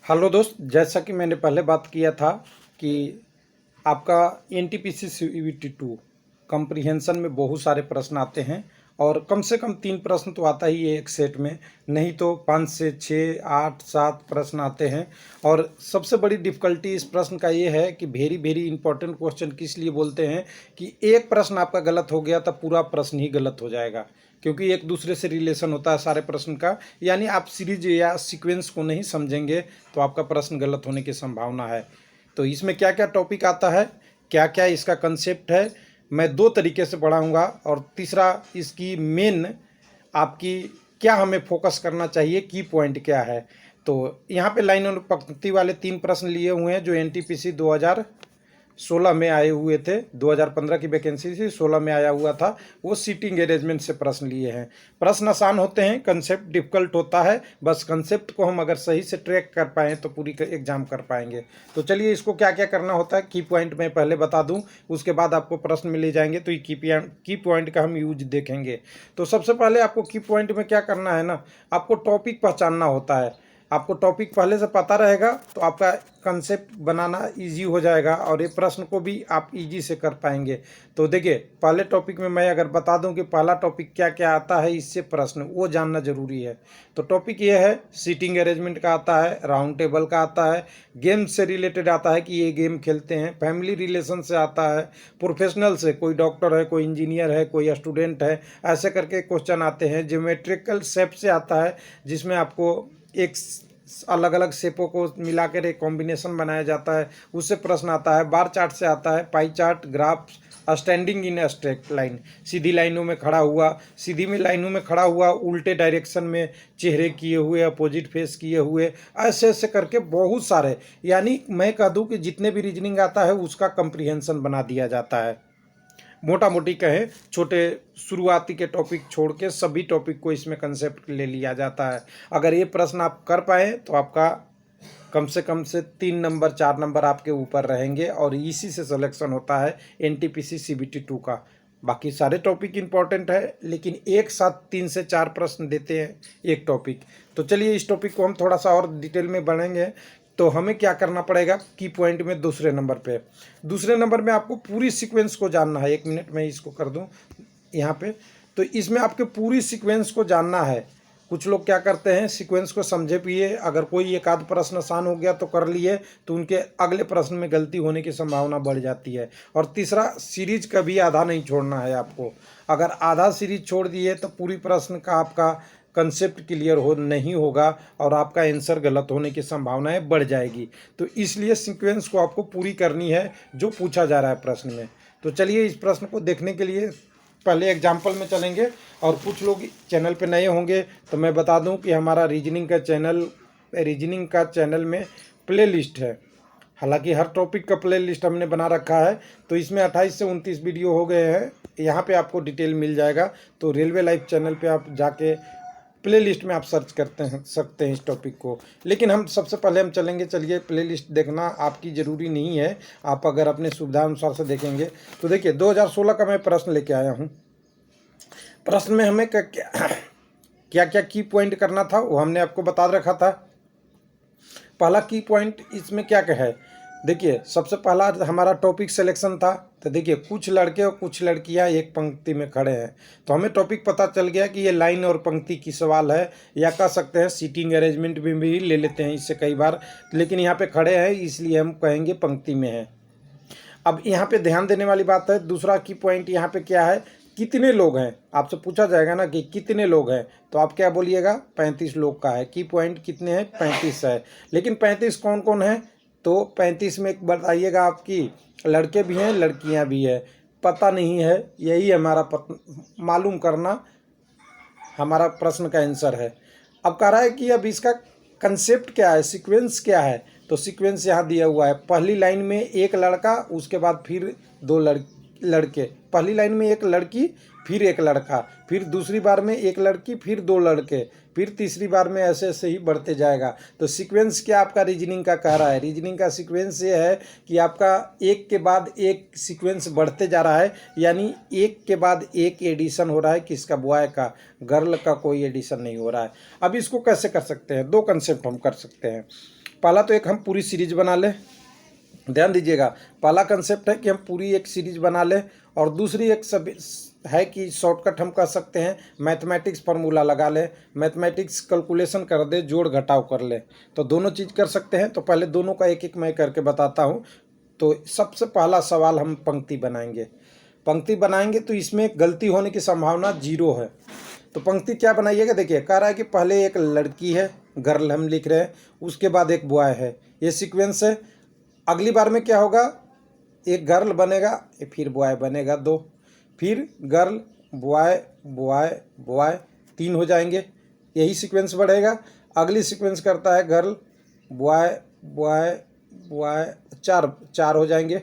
Hello दोस्त, जैसा कि मैंने पहले बात किया था कि आपका एनटीपीसी सीबीटी 2 कम्प्रीहेंशन में बहुत सारे प्रश्न आते हैं और कम से कम 3 प्रश्न तो आता ही है एक सेट में, नहीं तो 5 से 6 8 7 प्रश्न आते हैं। और सबसे बड़ी डिफ़िकल्टी इस प्रश्न का ये है कि वेरी वेरी इंपॉर्टेंट क्वेश्चन किस लिए बोलते हैं कि एक प्रश्न आपका गलत हो गया तो पूरा प्रश्न ही गलत हो जाएगा, क्योंकि एक दूसरे से रिलेशन होता है सारे प्रश्न का। यानी आप सीरीज या सीक्वेंस को नहीं समझेंगे तो आपका प्रश्न गलत होने की संभावना है। तो इसमें क्या क्या टॉपिक आता है, क्या क्या इसका कंसेप्ट है, मैं 2 तरीके से पढ़ाऊँगा। और तीसरा, इसकी मेन आपकी क्या हमें फोकस करना चाहिए, की पॉइंट क्या है। तो यहाँ पे लाइन और पंक्ति वाले 3 प्रश्न लिए हुए हैं जो एनटीपीसी 2016 में आए हुए थे। 2015 की वैकेंसी थी, 16 में आया हुआ था। वो सीटिंग अरेंजमेंट से प्रश्न लिए हैं। प्रश्न आसान होते हैं, कंसेप्ट डिफिकल्ट होता है। बस कंसेप्ट को हम अगर सही से ट्रैक कर पाएँ तो पूरी एग्जाम कर पाएंगे। तो चलिए, इसको क्या क्या करना होता है की पॉइंट मैं पहले बता दूं, उसके बाद आपको प्रश्न मिले जाएंगे तो ये की पॉइंट का हम यूज देखेंगे। तो सबसे पहले आपको की पॉइंट में क्या करना है ना, आपको टॉपिक पहचानना होता है। आपको टॉपिक पहले से पता रहेगा तो आपका कंसेप्ट बनाना इजी हो जाएगा और ये प्रश्न को भी आप इजी से कर पाएंगे। तो देखिए, पहले टॉपिक में मैं अगर बता दूं कि पहला टॉपिक क्या क्या आता है, इससे प्रश्न वो जानना जरूरी है। तो टॉपिक ये है, सीटिंग अरेंजमेंट का आता है, राउंड टेबल का आता है, गेम से रिलेटेड आता है कि ये गेम खेलते हैं, फैमिली रिलेशन से आता है, प्रोफेशनल से कोई डॉक्टर है, कोई इंजीनियर है, कोई स्टूडेंट है, ऐसे करके क्वेश्चन आते हैं। ज्योमेट्रिकल शेप से आता है, जिसमें आपको एक अलग अलग शेपों को मिलाकर एक कॉम्बिनेशन बनाया जाता है, उससे प्रश्न आता है। बार चार्ट से आता है, pie chart, graph, standing in straight line, सीधी लाइनों में खड़ा हुआ, सीधी में लाइनों में खड़ा हुआ, उल्टे डायरेक्शन में चेहरे किए हुए, अपोजिट फेस किए हुए, ऐसे ऐसे करके बहुत सारे। यानी मैं कह दूं कि जितने भी रीजनिंग आता है उसका कंप्रीहेंशन बना दिया जाता है। मोटा मोटी कहें, छोटे शुरुआती के टॉपिक छोड़ के सभी टॉपिक को इसमें कंसेप्ट ले लिया जाता है। अगर ये प्रश्न आप कर पाए तो आपका कम से 3 नंबर 4 नंबर आपके ऊपर रहेंगे और इसी से सिलेक्शन होता है एनटीपीसी सीबीटी 2 का। बाकी सारे टॉपिक इंपॉर्टेंट है, लेकिन एक साथ 3 से 4 प्रश्न देते हैं एक टॉपिक। तो चलिए, इस टॉपिक को हम थोड़ा सा और डिटेल में बढ़ेंगे। तो हमें क्या करना पड़ेगा की पॉइंट में, दूसरे नंबर में आपको पूरी सीक्वेंस को जानना है। 1 मिनट में इसको कर दूं यहाँ पे। तो इसमें आपके पूरी सीक्वेंस को जानना है। कुछ लोग क्या करते हैं, सीक्वेंस को समझे पिए, अगर कोई एक आध प्रश्न आसान हो गया तो कर लिए, तो उनके अगले प्रश्न में गलती होने की संभावना बढ़ जाती है। और तीसरा, सीरीज कभी आधा नहीं छोड़ना है आपको। अगर आधा सीरीज छोड़ दिए तो पूरी प्रश्न का आपका कंसेप्ट क्लियर हो नहीं होगा और आपका आंसर गलत होने की संभावनाएं बढ़ जाएगी। तो इसलिए सीक्वेंस को आपको पूरी करनी है जो पूछा जा रहा है प्रश्न में। तो चलिए, इस प्रश्न को देखने के लिए पहले एग्जाम्पल में चलेंगे। और कुछ लोग चैनल पे नए होंगे तो मैं बता दूं कि हमारा रीजनिंग का चैनल में प्ले लिस्ट है। हालांकि हर टॉपिक का प्ले लिस्ट हमने बना रखा है। तो इसमें 28 से 29 वीडियो हो गए हैं, यहाँ पे आपको डिटेल मिल जाएगा। तो रेलवे लाइव चैनल पे आप जाके प्ले लिस्ट में आप सर्च सकते हैं इस टॉपिक को। लेकिन हम सबसे पहले हम चलेंगे, चलिए, प्ले लिस्ट देखना आपकी ज़रूरी नहीं है, आप अगर अपने सुविधा अनुसार से देखेंगे। तो देखिए, 2016 का मैं प्रश्न लेके आया हूँ। प्रश्न में हमें क्या क्या की पॉइंट करना था वो हमने आपको बता रखा था। पहला की पॉइंट इसमें क्या है, देखिए, सबसे पहला हमारा टॉपिक सिलेक्शन था। तो देखिए, कुछ लड़के और कुछ लड़कियां एक पंक्ति में खड़े हैं। तो हमें टॉपिक पता चल गया कि ये लाइन और पंक्ति की सवाल है, या कह सकते हैं सीटिंग अरेंजमेंट में भी ले लेते हैं इससे कई बार, लेकिन यहाँ पे खड़े हैं इसलिए हम कहेंगे पंक्ति में है। अब यहाँ पे ध्यान देने वाली बात है, दूसरा की पॉइंट यहाँ पे क्या है, कितने लोग हैं। आपसे पूछा जाएगा ना कि कितने लोग हैं, तो आप क्या बोलिएगा, 35 लोग का है। की पॉइंट कितने हैं, 35 है। लेकिन 35 कौन कौन है, तो 35 में बताइएगा आपकी लड़के भी हैं लड़कियां भी है, पता नहीं है, यही हमारा मालूम करना हमारा प्रश्न का आंसर है। अब कह रहा है कि अब इसका कंसेप्ट क्या है, सीक्वेंस क्या है। तो सीक्वेंस यहाँ दिया हुआ है, पहली लाइन में एक लड़का, उसके बाद फिर 2 लड़के, पहली लाइन में एक लड़की, फिर एक लड़का, फिर दूसरी बार में एक लड़की, फिर 2 लड़के, फिर तीसरी बार में ऐसे ऐसे ही बढ़ते जाएगा। तो सीक्वेंस क्या आपका रीजनिंग का कह रहा है, रीजनिंग का सीक्वेंस ये है कि आपका एक के बाद एक सीक्वेंस बढ़ते जा रहा है, यानी एक के बाद एक एडिशन हो रहा है। किसका, बॉय का, गर्ल का कोई एडिशन नहीं हो रहा है। अब इसको कैसे कर सकते हैं, 2 कंसेप्ट हम कर सकते हैं। पहला तो एक हम पूरी सीरीज बना लें, ध्यान दीजिएगा, पहला कंसेप्ट है कि हम पूरी एक सीरीज बना लें, और दूसरी एक सब है कि शॉर्टकट हम कर सकते हैं, मैथमेटिक्स फार्मूला लगा लें, मैथमेटिक्स कैलकुलेशन कर दे, जोड़ घटाव कर ले, तो दोनों चीज़ कर सकते हैं। तो पहले दोनों का एक एक मैं करके बताता हूँ। तो सबसे पहला सवाल हम पंक्ति बनाएंगे तो इसमें गलती होने की संभावना 0 है। तो पंक्ति क्या बनाइएगा, देखिए कह रहा है कि पहले एक लड़की है, गर्ल हम लिख रहे हैं, उसके बाद एक बॉय है, ये सीक्वेंस है। अगली बार में क्या होगा, एक गर्ल बनेगा, फिर बॉय बनेगा 2, फिर गर्ल बॉय बॉय बॉय 3 हो जाएंगे, यही सीक्वेंस बढ़ेगा। अगली सीक्वेंस करता है गर्ल बॉय बॉय बॉय 4 हो जाएंगे।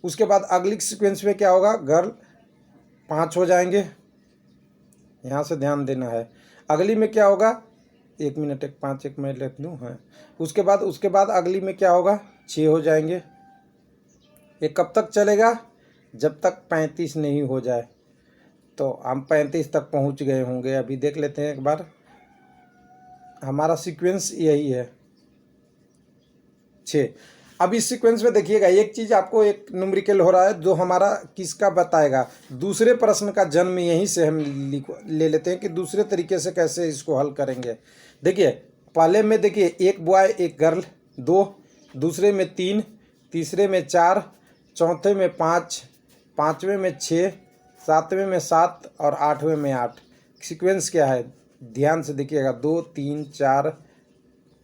उसके बाद अगली सीक्वेंस में क्या होगा, गर्ल 5 हो जाएंगे, यहाँ से ध्यान देना है। अगली में क्या होगा, 1 मिनट 1 मिनट लिख लूँ, हाँ। उसके बाद अगली में क्या होगा, 6 हो जाएंगे। ये कब तक चलेगा, जब तक 35 नहीं हो जाए। तो हम 35 तक पहुंच गए होंगे, अभी देख लेते हैं एक बार। हमारा सीक्वेंस यही है 6। अब इस सीक्वेंस में देखिएगा, एक चीज़ आपको एक न्यूमेरिकल हो रहा है जो हमारा किसका बताएगा, दूसरे प्रश्न का जन्म यहीं से हम ले लेते हैं कि दूसरे तरीके से कैसे इसको हल करेंगे। देखिए पहले में देखिए एक बॉय एक गर्ल 2, दूसरे में 3, तीसरे में 4, चौथे में 5, पाँचवें में 6, सातवें में 7 और आठवें में 8। सीक्वेंस क्या है, ध्यान से देखिएगा, 2 3 4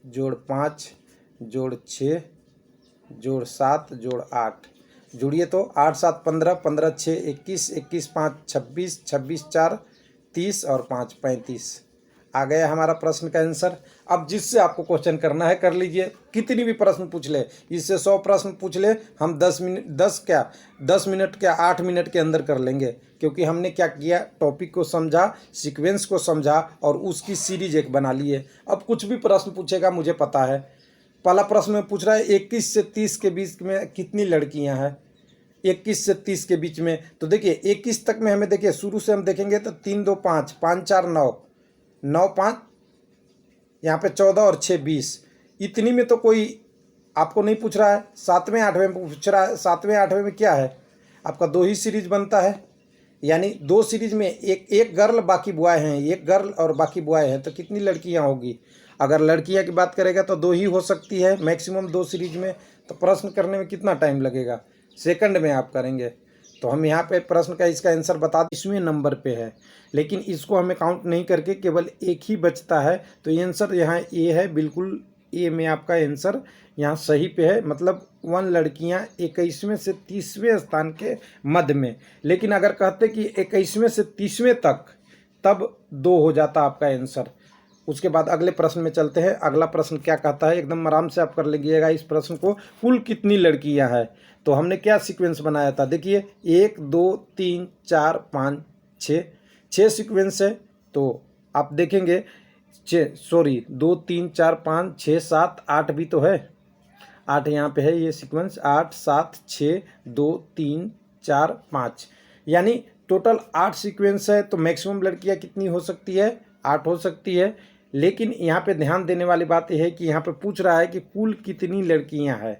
जोड़ 5 जोड़ 6 जोड़ 7 जोड़ 8, जोड़िए तो 8 7 15, 15 6 21, 21 5 26, 26 4 30 और 5 35। आ गया हमारा प्रश्न का आंसर। अब जिससे आपको क्वेश्चन करना है कर लीजिए, कितनी भी प्रश्न पूछ ले, इससे 100 प्रश्न पूछ ले, हम 10 मिनट क्या 8 मिनट के अंदर कर लेंगे, क्योंकि हमने क्या किया, टॉपिक को समझा, सीक्वेंस को समझा और उसकी सीरीज एक बना ली है। अब कुछ भी प्रश्न पूछेगा मुझे पता है। पहला प्रश्न में पूछ रहा है 21 से 30 के बीच में कितनी लड़कियां हैं, 21 से 30 के बीच में। तो देखिए 21 तक में हमें देखिए शुरू से हम देखेंगे तो 3 2 5, 5 4 9, 9 5, यहाँ पे 14 और 6 20। इतनी में तो कोई आपको नहीं पूछ रहा है। 7वें 8वें में पूछ रहा है, 7वें 8वें में क्या है आपका, 2 ही सीरीज बनता है, यानी 2 सीरीज में एक गर्ल बाकी बॉय हैं, एक गर्ल और बाकी बॉय हैं, तो कितनी लड़कियां होगी। अगर लड़कियां की बात करेगा तो 2 ही हो सकती है मैक्सिमम 2 सीरीज में। तो प्रश्न करने में कितना टाइम लगेगा, सेकंड में आप करेंगे। तो हम यहाँ पे प्रश्न का इसका आंसर बता दें, 20वें नंबर पे है, लेकिन इसको हमें काउंट नहीं करके केवल एक ही बचता है। तो ये आंसर यहाँ ए है, बिल्कुल ए में आपका आंसर यहाँ सही पे है। मतलब 1 लड़कियाँ 21वें से 30वें स्थान के मध्य में। लेकिन अगर कहते कि 21वें से 30वें तक, तब 2 हो जाता आपका आंसर। उसके बाद अगले प्रश्न में चलते हैं। अगला प्रश्न क्या कहता है, एकदम आराम से आप कर लीजिएगा इस प्रश्न को। कुल कितनी लड़कियां हैं, तो हमने क्या सीक्वेंस बनाया था, देखिए 1 2 3 4 5 6 सीक्वेंस है। तो आप देखेंगे 2 3 4 5 6 7 8 भी तो है, 8 यहाँ पे है ये सीक्वेंस, 8 7 6 2 3 4 5, यानी टोटल 8 सीक्वेंस है। तो मैक्सिमम लड़कियां कितनी हो सकती है, 8 हो सकती है। लेकिन यहाँ पे ध्यान देने वाली बात यह है कि यहाँ पे पूछ रहा है कि कुल कितनी लड़कियां हैं।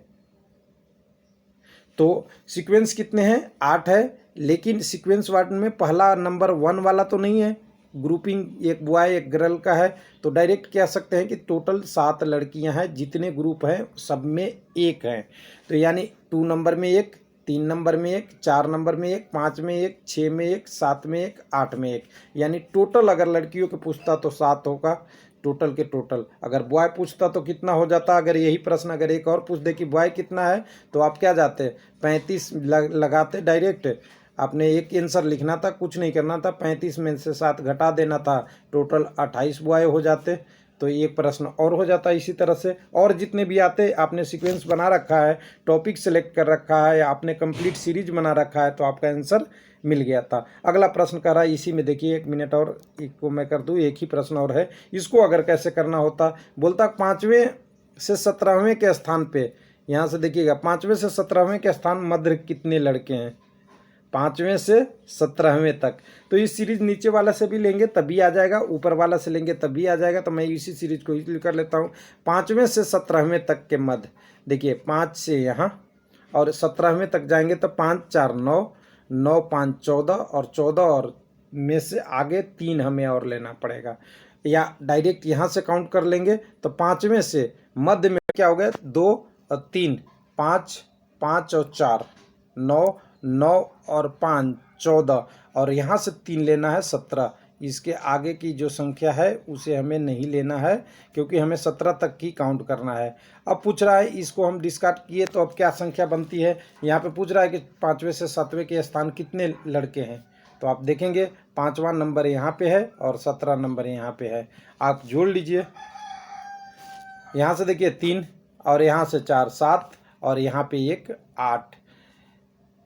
तो सीक्वेंस कितने हैं, 8 है। लेकिन सीक्वेंस वार्ड में पहला नंबर 1 वाला तो नहीं है, ग्रुपिंग एक बॉय एक गर्ल का है। तो डायरेक्ट कह सकते हैं कि टोटल 7 लड़कियां हैं, जितने ग्रुप हैं सब में एक हैं। तो यानी 2 नंबर में 1, 3 नंबर में 1, 4 नंबर में 1, 5 में 1, 6 में 1, 7 में 1, 8 में 1, यानी टोटल अगर लड़कियों के पूछता तो 7 होगा टोटल के टोटल। अगर बॉय पूछता तो कितना हो जाता, अगर यही प्रश्न अगर एक और पूछ दे कि बॉय कितना है, तो आप क्या जाते 35 लगाते डायरेक्ट। आपने एक आंसर लिखना था, कुछ नहीं करना था, 35 में से 7 घटा देना था, टोटल 28 बॉय हो जाते। तो एक प्रश्न और हो जाता है इसी तरह से। और जितने भी आते, आपने सीक्वेंस बना रखा है, टॉपिक सेलेक्ट कर रखा है, या आपने कंप्लीट सीरीज बना रखा है, तो आपका आंसर मिल गया था। अगला प्रश्न कर रहा है, इसी में देखिए 1 मिनट और को मैं कर दूँ, एक ही प्रश्न और है। इसको अगर कैसे करना होता, बोलता 5वें से 17वें के स्थान पे, यहाँ से देखिएगा 5वें से 17वें के स्थान मध्य कितने लड़के हैं। 5वें से 17वें तक। तो इस सीरीज नीचे वाला से भी लेंगे तभी आ जाएगा, ऊपर वाला से लेंगे तभी आ जाएगा। तो मैं इसी सीरीज को इसलिए कर लेता हूँ। 5वें से 17वें तक के मध्य देखिए 5 से यहाँ और 17वें तक जाएंगे तो 5 4 9, 9 5 14 और 14 और में से आगे 3 हमें और लेना पड़ेगा, या डायरेक्ट यहाँ से काउंट कर लेंगे। तो 5वें से मध्य में क्या हो गया 2 और 3, 5 5 और 4 9, 9 और 5 14 और यहाँ से 3 लेना है 17। इसके आगे की जो संख्या है उसे हमें नहीं लेना है, क्योंकि हमें 17 तक की काउंट करना है। अब पूछ रहा है इसको हम डिस्कार्ड किए तो अब क्या संख्या बनती है। यहाँ पे पूछ रहा है कि 5वें से 7वें के स्थान कितने लड़के हैं। तो आप देखेंगे 5वां नंबर यहाँ पे है और 17 नंबर यहाँ पे है। आप जोड़ लीजिए, यहाँ से देखिए 3 और यहाँ से 4 7 और यहाँ पे 1 8,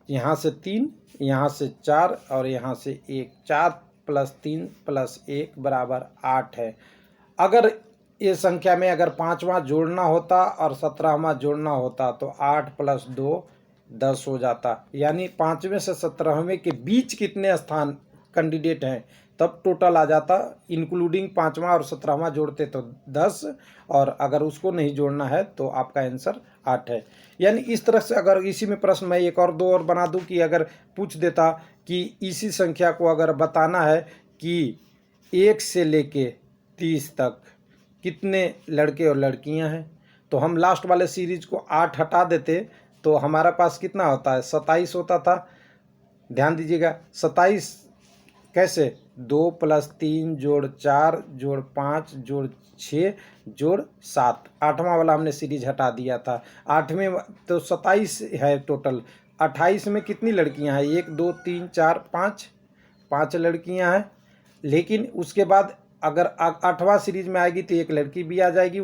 यहाँ से 3, यहाँ से 4 और यहाँ से 1, 4 + 3 + 1 बराबर 8 है। अगर ये संख्या में अगर 5वां जोड़ना होता और 17वां जोड़ना होता तो 8 + 2 10 हो जाता, यानी 5वें से 17वें के बीच कितने स्थान कैंडिडेट हैं तब टोटल आ जाता। इंक्लूडिंग 5वां और 17वां जोड़ते तो 10 और अगर उसको नहीं जोड़ना है तो आपका आंसर 8 है। यानी इस तरह से अगर इसी में प्रश्न मैं एक और 2 और बना दूं कि अगर पूछ देता कि इसी संख्या को अगर बताना है कि 1 से लेके 30 तक कितने लड़के और लड़कियां हैं, तो हम लास्ट वाले सीरीज को 8 हटा देते तो हमारा पास कितना होता है 27 होता था। ध्यान दीजिएगा 27 कैसे 2 + 3 + 4 + 5 + 6 + 7, 8वां वाला हमने सीरीज हटा दिया था। 8वें तो 27 है टोटल। 28 में कितनी लड़कियां हैं 1 2 3 4 5, 5 लड़कियां हैं। लेकिन उसके बाद अगर 8वां सीरीज में आएगी तो एक लड़की भी आ जाएगी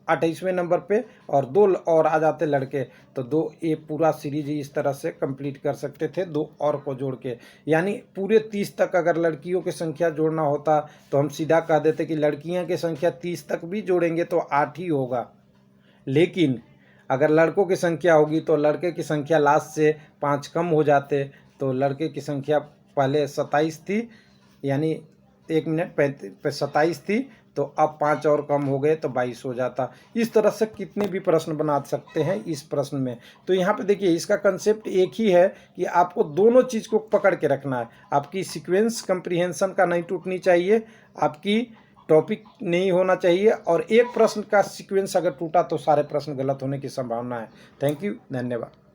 28वें नंबर पे और 2 और आ जाते लड़के, तो 2 ये पूरा सीरीज इस तरह से कंप्लीट कर सकते थे 2 और को जोड़ के। यानी पूरे 30 तक अगर लड़कियों की संख्या जोड़ना होता तो हम सीधा कह देते कि लड़कियां की संख्या 30 तक भी जोड़ेंगे तो 8 ही होगा। लेकिन अगर लड़कों की संख्या होगी तो लड़के की संख्या लास्ट से 5 कम हो जाते, तो लड़के की संख्या पहले 27 थी, यानी 1 मिनट 27 थी, तो अब 5 और कम हो गए तो 22 हो जाता। इस तरह से कितने भी प्रश्न बना सकते हैं इस प्रश्न में। तो यहाँ पे देखिए इसका कंसेप्ट एक ही है कि आपको दोनों चीज़ को पकड़ के रखना है। आपकी सीक्वेंस कंप्रीहेंशन का नहीं टूटनी चाहिए, आपकी टॉपिक नहीं होना चाहिए, और एक प्रश्न का सीक्वेंस अगर टूटा तो सारे प्रश्न गलत होने की संभावना है। थैंक यू, धन्यवाद।